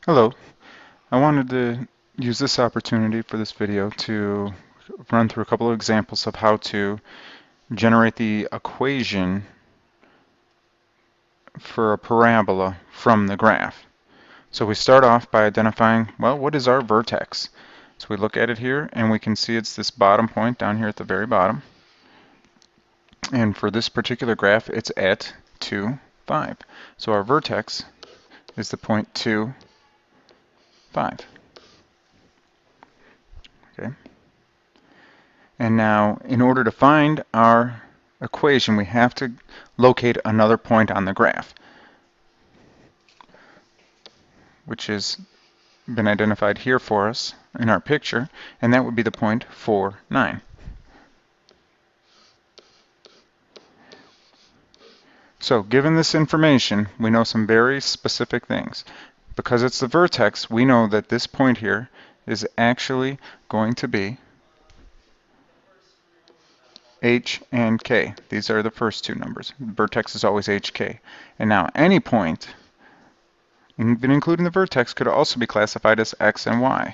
Hello. I wanted to use this opportunity for this video to run through a couple of examples of how to generate the equation for a parabola from the graph. So we start off by identifying, well, what is our vertex? So we look at it here and we can see it's this bottom point down here at the very bottom. And for this particular graph, it's at 2, 5. So our vertex is the point 2, 5. Okay. And now, in order to find our equation, we have to locate another point on the graph, which has been identified here for us in our picture, and that would be the point 4, 9. So, given this information, we know some very specific things. Because it's the vertex, we know that this point here is actually going to be H and K. These are the first two numbers. The vertex is always HK. And now any point, even including the vertex, could also be classified as X and Y.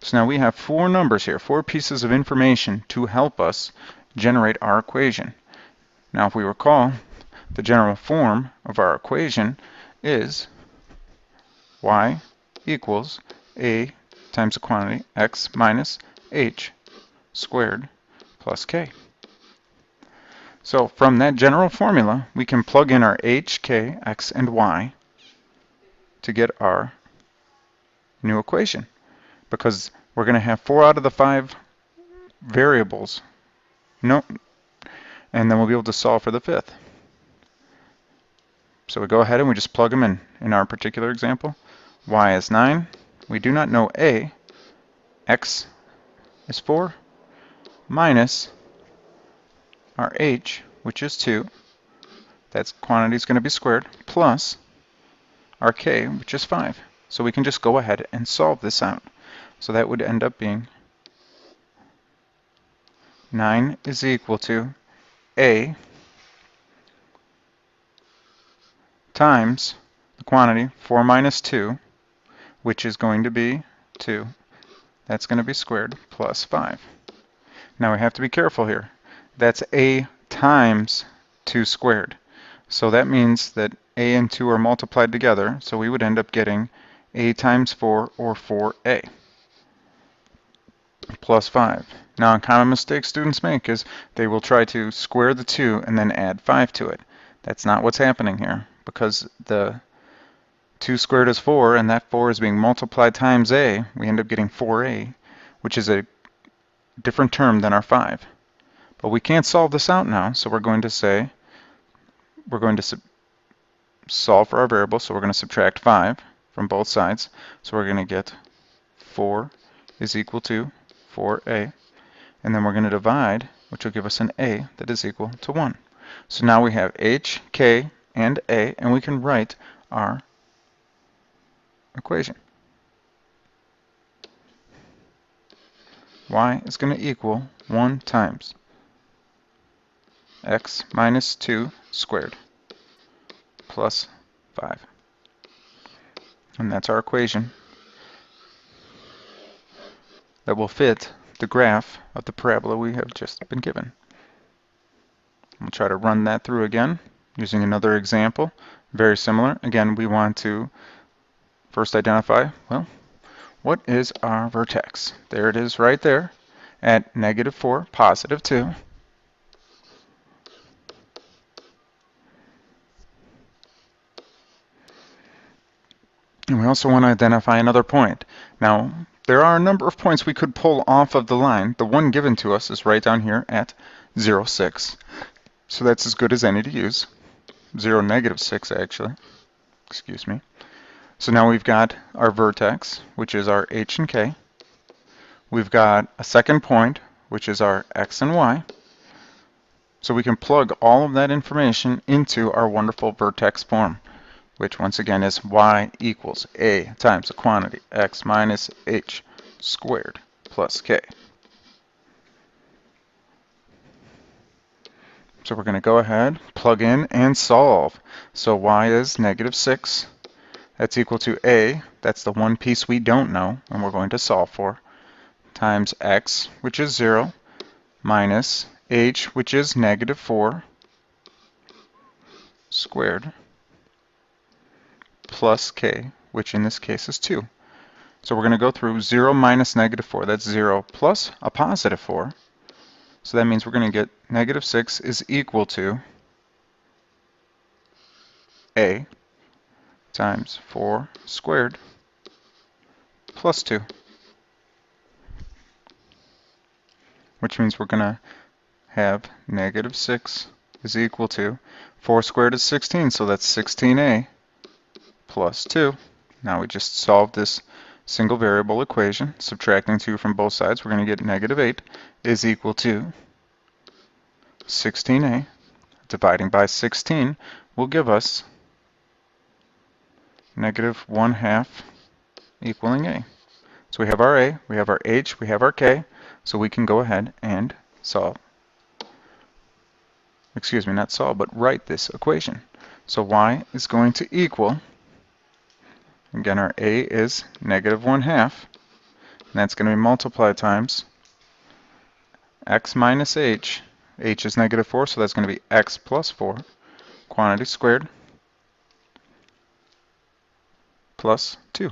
So now we have four numbers here, four pieces of information to help us generate our equation. Now if we recall, the general form of our equation is Y equals A times the quantity X minus H squared plus K. So from that general formula, we can plug in our H, K, X, and Y to get our new equation, because we're going to have 4 out of the 5 variables, and then we'll be able to solve for the fifth. So we go ahead and we just plug them in our particular example. Y is 9. We do not know A. X is 4 minus our H, which is 2. That quantity is going to be squared, plus our K, which is 5. So we can just go ahead and solve this out. So that would end up being 9 is equal to A times the quantity 4 minus 2, which is going to be 2. That's going to be squared, plus 5. Now we have to be careful here. That's A times 2 squared. So that means that A and 2 are multiplied together, so we would end up getting A times 4, or 4A, plus 5. Now a common mistake students make is they will try to square the 2 and then add 5 to it. That's not what's happening here, because the 2 squared is 4, and that 4 is being multiplied times A. We end up getting 4A, which is a different term than our 5. But we can't solve this out now, so we're going to say, we're going to solve for our variable, so we're going to subtract 5 from both sides. So we're going to get 4 is equal to 4A, and then we're going to divide, which will give us an A that is equal to 1. So now we have H, K, and A, and we can write our equation. Y is going to equal 1 times X minus 2 squared plus 5. And that's our equation that will fit the graph of the parabola we have just been given. We'll try to run that through again using another example, very similar. Again, we want to first identify, well, what is our vertex? There it is right there at -4, +2. And we also want to identify another point. Now, there are a number of points we could pull off of the line. The one given to us is right down here at 0, 6. So that's as good as any to use. 0, -6, actually. Excuse me. So now we've got our vertex, which is our H and K. We've got a second point, which is our X and Y. So we can plug all of that information into our wonderful vertex form, which once again is Y equals A times the quantity X minus H squared plus K. So we're going to go ahead, plug in, and solve. So Y is -6 That's equal to a, that's the one piece we don't know, and we're going to solve for, times x, which is 0, minus h, which is negative 4, squared, plus k, which in this case is 2. So we're going to go through 0 minus negative 4. That's 0 plus a positive 4. So that means we're going to get negative 6 is equal to a times 4 squared plus 2, which means we're going to have negative 6 is equal to 4 squared is 16, so that's 16a plus 2. Now we just solved this single variable equation. Subtracting 2 from both sides, we're going to get negative 8 is equal to 16a. Dividing by 16 will give us negative 1/2 equaling a. So we have our a, we have our h, we have our k, so we can go ahead and solve. Excuse me, not solve, but write this equation. So y is going to equal, again, our a is negative 1/2, and that's going to be multiplied times x minus h. H is negative 4, so that's going to be x plus 4, quantity squared, plus 2.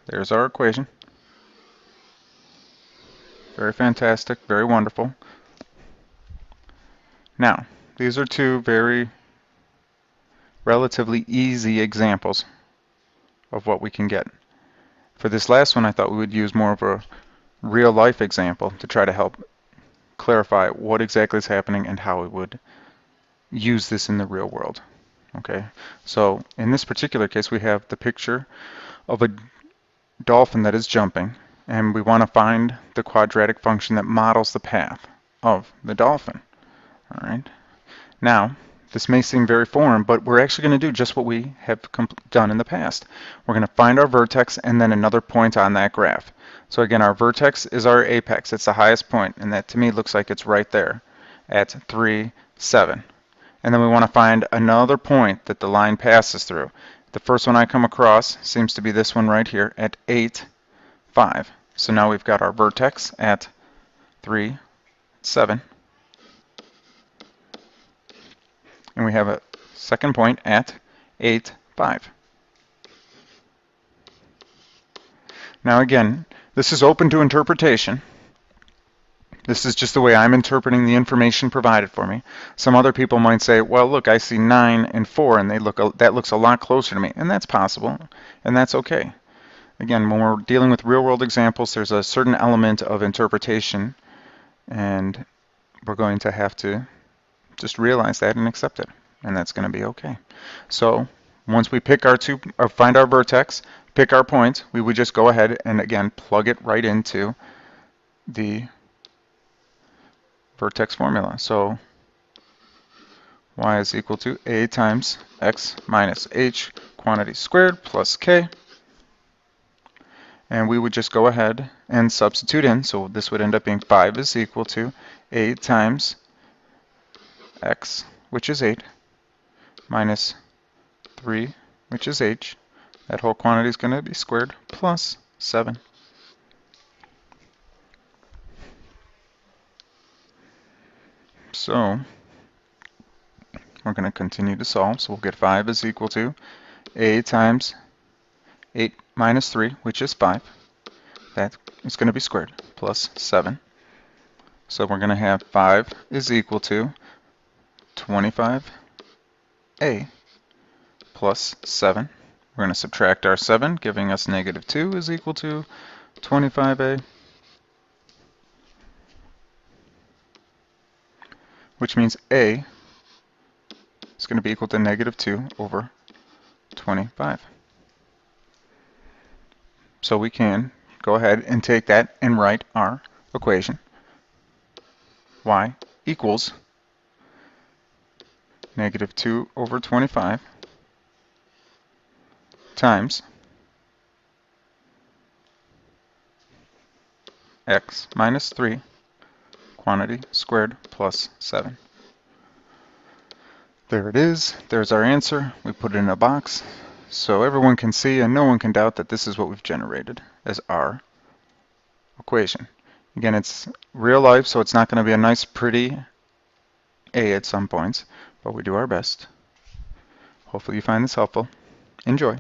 There's our equation. Very fantastic, very wonderful. Now, these are two very relatively easy examples of what we can get. For this last one, I thought we would use more of a real-life example to try to help clarify what exactly is happening and how we would use this in the real world. Okay, so in this particular case, we have the picture of a dolphin that is jumping, and we want to find the quadratic function that models the path of the dolphin. All right. Now, this may seem very foreign, but we're actually going to do just what we have done in the past. We're going to find our vertex and then another point on that graph. So again, our vertex is our apex. It's the highest point, and that to me looks like it's right there at 3, 7. And then we want to find another point that the line passes through. The first one I come across seems to be this one right here at 8, 5. So now we've got our vertex at 3, 7. And we have a second point at 8, 5. Now again, this is open to interpretation. This is just the way I'm interpreting the information provided for me. Some other people might say, well, look, I see 9 and 4, and that looks a lot closer to me. And that's possible, and that's okay. Again, when we're dealing with real-world examples, there's a certain element of interpretation, and we're going to have to just realize that and accept it, and that's going to be okay. So once we pick our find our vertex, pick our point, we would just go ahead and again plug it right into the vertex formula. So y is equal to a times x minus h, quantity squared, plus k. And we would just go ahead and substitute in. So this would end up being 5 is equal to a times x, which is 8, minus 3, which is h. That whole quantity is going to be squared, plus 7. So we're going to continue to solve. So we'll get 5 is equal to a times 8 minus 3, which is 5. That is going to be squared, plus 7. So we're going to have 5 is equal to 25a plus 7. We're going to subtract our 7, giving us negative 2 is equal to 25a, which means a is going to be equal to negative 2 over 25. So we can go ahead and take that and write our equation. Y equals negative 2 over 25 times x minus 3, quantity squared, plus 7. There it is. There's our answer. We put it in a box so everyone can see and no one can doubt that this is what we've generated as our equation. Again, it's real life, so it's not going to be a nice, pretty A at some points, but we do our best. Hopefully you find this helpful. Enjoy.